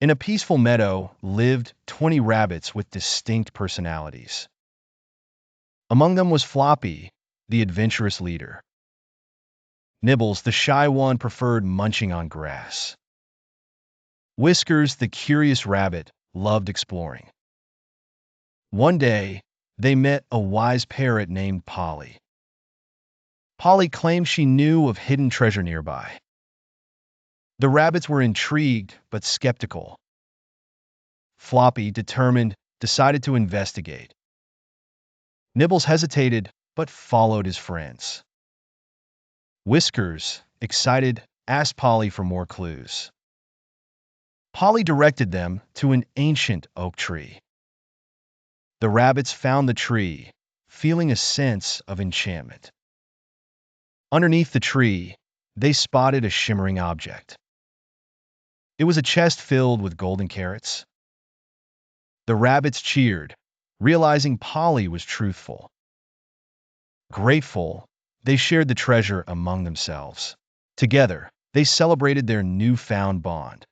In a peaceful meadow lived 20 rabbits with distinct personalities. Among them was Floppy, the adventurous leader. Nibbles, the shy one, preferred munching on grass. Whiskers, the curious rabbit, loved exploring. One day, they met a wise parrot named Polly. Polly claimed she knew of hidden treasure nearby. The rabbits were intrigued but skeptical. Floppy, determined, decided to investigate. Nibbles hesitated but followed his friends. Whiskers, excited, asked Polly for more clues. Polly directed them to an ancient oak tree. The rabbits found the tree, feeling a sense of enchantment. Underneath the tree, they spotted a shimmering object. It was a chest filled with golden carrots. The rabbits cheered, realizing Polly was truthful. Grateful, they shared the treasure among themselves. Together, they celebrated their newfound bond.